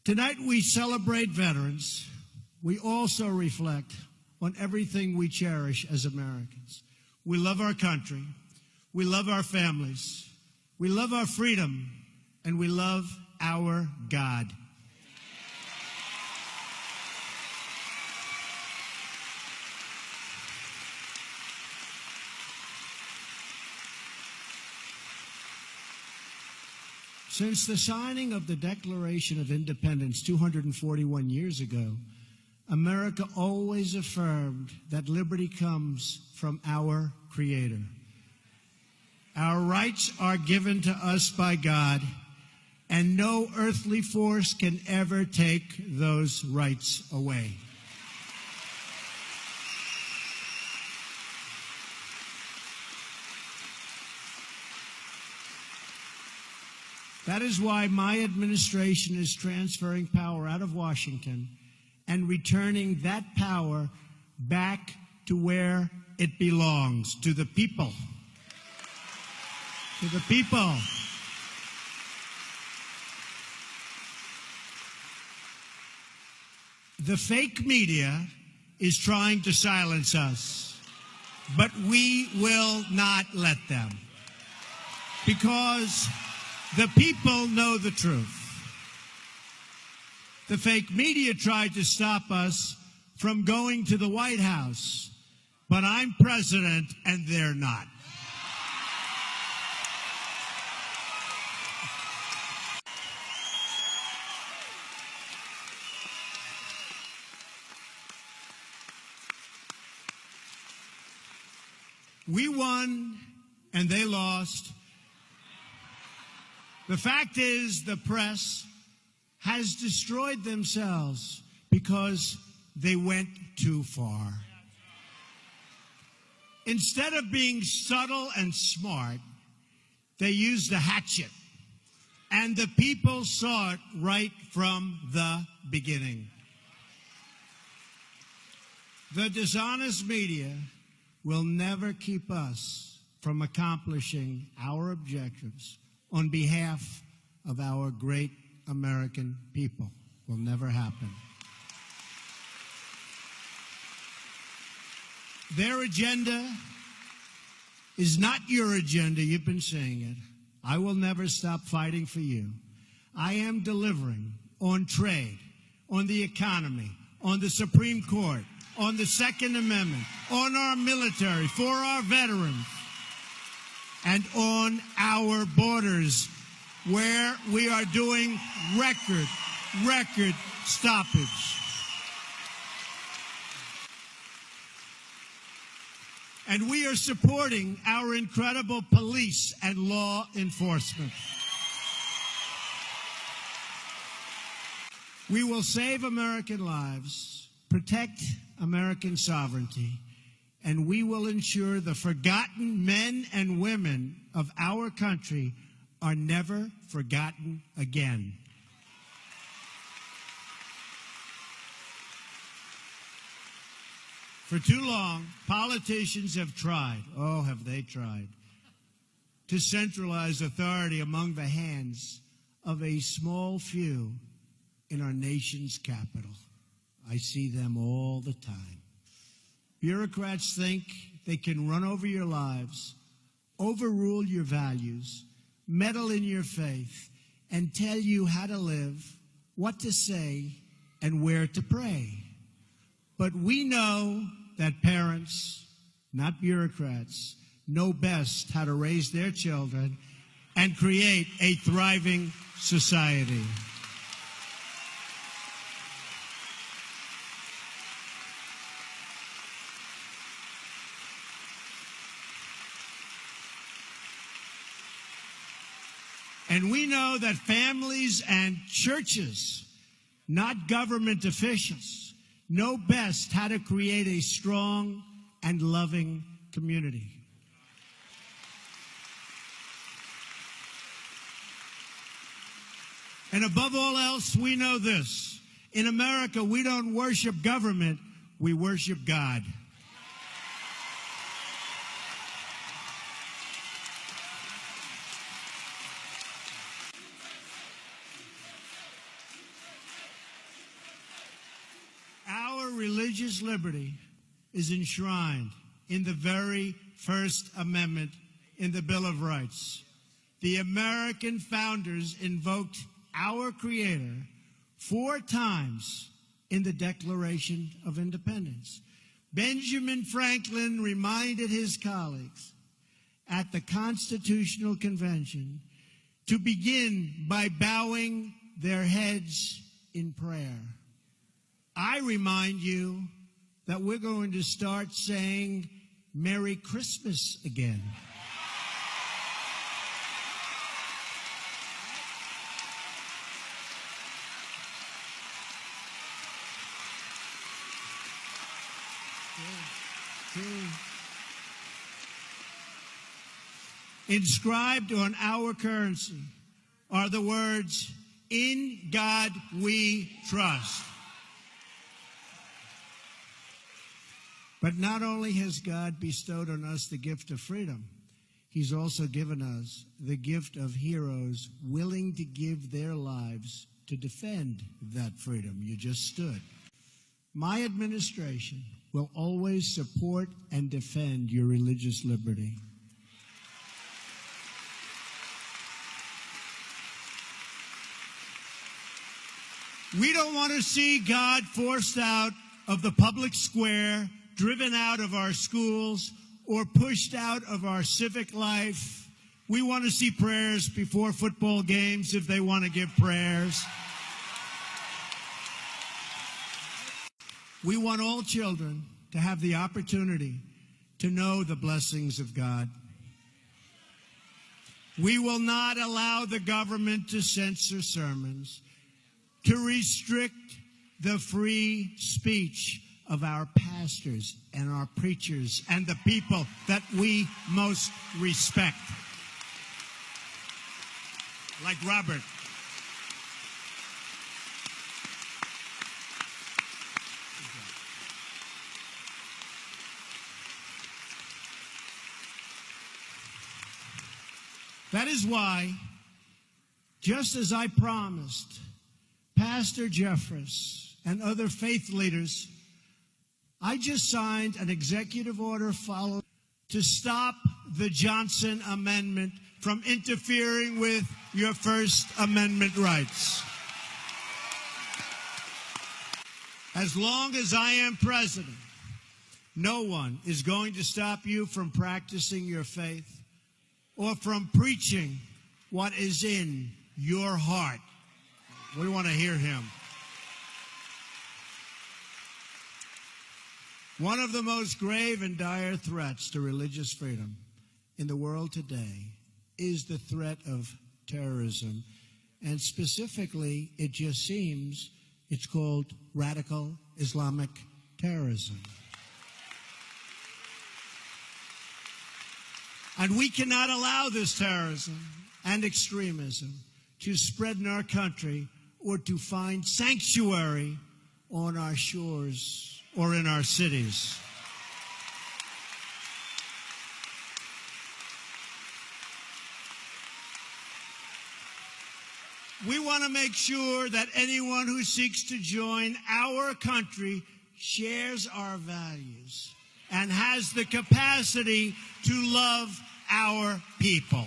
Tonight we celebrate veterans. We also reflect on everything we cherish as Americans. We love our country. We love our families. We love our freedom. And we love our God. Since the signing of the Declaration of Independence 241 years ago, America always affirmed that liberty comes from our Creator. Our rights are given to us by God, and no earthly force can ever take those rights away. That is why my administration is transferring power out of Washington and returning that power back to where it belongs, to the people. To the people. The fake media is trying to silence us, but we will not let them, because the people know the truth. The fake media tried to stop us from going to the White House, but I'm president and they're not. We won and they lost. The fact is, the press has destroyed themselves because they went too far. Instead of being subtle and smart, they used a hatchet. And the people saw it right from the beginning. The dishonest media will never keep us from accomplishing our objectives on behalf of our great American people. Will never happen. Their agenda is not your agenda. You've been saying it. I will never stop fighting for you. I am delivering on trade, on the economy, on the Supreme Court, on the Second Amendment, on our military, for our veterans, and on our borders, where we are doing record stoppage. And we are supporting our incredible police and law enforcement. We will save American lives, protect American sovereignty, and we will ensure the forgotten men and women of our country are never forgotten again. For too long, politicians have tried, oh, have they tried, to centralize authority among the hands of a small few in our nation's capital. I see them all the time. Bureaucrats think they can run over your lives, overrule your values, meddle in your faith, and tell you how to live, what to say, and where to pray. But we know that parents, not bureaucrats, know best how to raise their children and create a thriving society. And we know that families and churches, not government officials, know best how to create a strong and loving community. And above all else, we know this. In America, we don't worship government, we worship God. religious liberty is enshrined in the very First Amendment in the Bill of Rights. The American founders invoked our Creator 4 times in the Declaration of Independence. Benjamin Franklin reminded his colleagues at the Constitutional Convention to begin by bowing their heads in prayer. I remind you that we're going to start saying Merry Christmas again. Inscribed on our currency are the words, "In God we trust." But not only has God bestowed on us the gift of freedom, He's also given us the gift of heroes willing to give their lives to defend that freedom you just stood. My administration will always support and defend your religious liberty. We don't want to see God forced out of the public square, driven out of our schools, or pushed out of our civic life. We want to see prayers before football games if they want to give prayers. We want all children to have the opportunity to know the blessings of God. We will not allow the government to censor sermons, to restrict the free speech of our pastors and our preachers and the people that we most respect. Like Robert. That is why, just as I promised Pastor Jeffress and other faith leaders, I just signed an executive order to stop the Johnson Amendment from interfering with your First Amendment rights. As long as I am president, no one is going to stop you from practicing your faith or from preaching what is in your heart. We want to hear him. One of the most grave and dire threats to religious freedom in the world today is the threat of terrorism. And specifically, it just seems it's called radical Islamic terrorism. And we cannot allow this terrorism and extremism to spread in our country or to find sanctuary on our shores or in our cities. We want to make sure that anyone who seeks to join our country shares our values and has the capacity to love our people.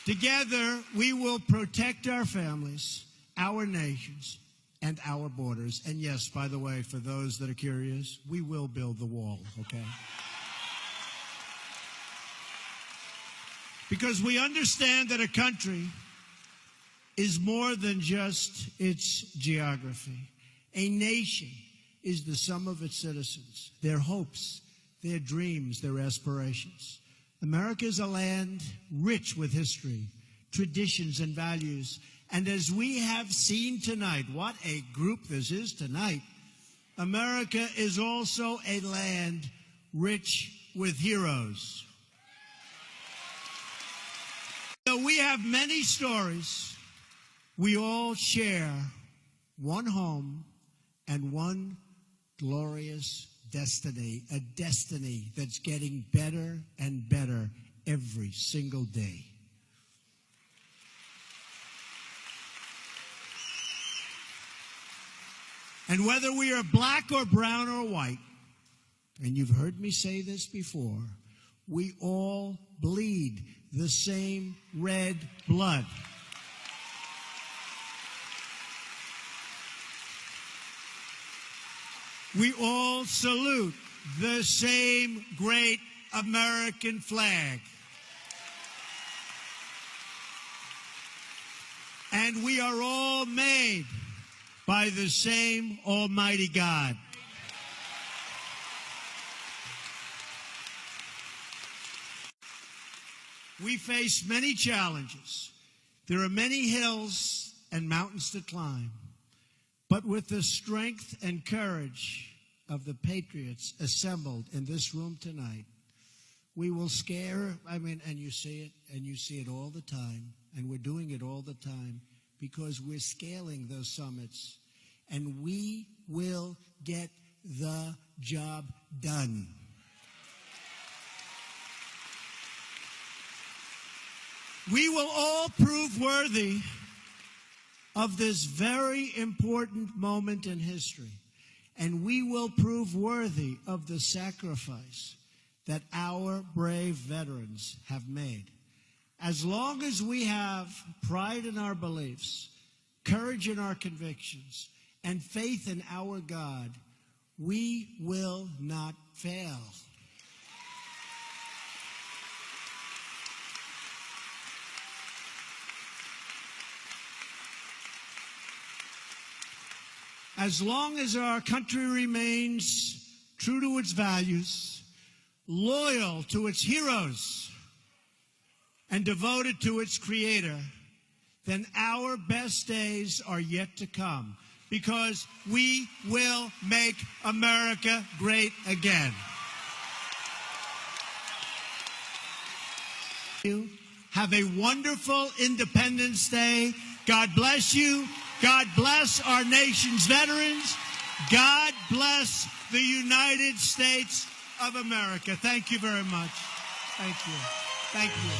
Together, we will protect our families, our nations, and our borders. And yes, by the way, for those that are curious, we will build the wall, okay? Because we understand that a country is more than just its geography. A nation is the sum of its citizens, their hopes, their dreams, their aspirations. America is a land rich with history, traditions, and values. And as we have seen tonight, what a group this is tonight, America is also a land rich with heroes. So we have many stories. We all share one home and one glorious destiny, a destiny that's getting better and better every single day. And whether we are black or brown or white, and you've heard me say this before, we all bleed the same red blood. We all salute the same great American flag. And we are all made by the same Almighty God. We face many challenges. There are many hills and mountains to climb. But with the strength and courage of the patriots assembled in this room tonight, we will and you see it all the time, and we're doing it all the time because we're scaling those summits, and we will get the job done. We will all prove worthy of this very important moment in history, and we will prove worthy of the sacrifice that our brave veterans have made. As long as we have pride in our beliefs, courage in our convictions, and faith in our God, we will not fail. As long as our country remains true to its values, loyal to its heroes, and devoted to its creator, then our best days are yet to come, because we will make America great again. Have a wonderful Independence Day. God bless you. God bless our nation's veterans. God bless the United States of America. Thank you very much. Thank you. Thank you.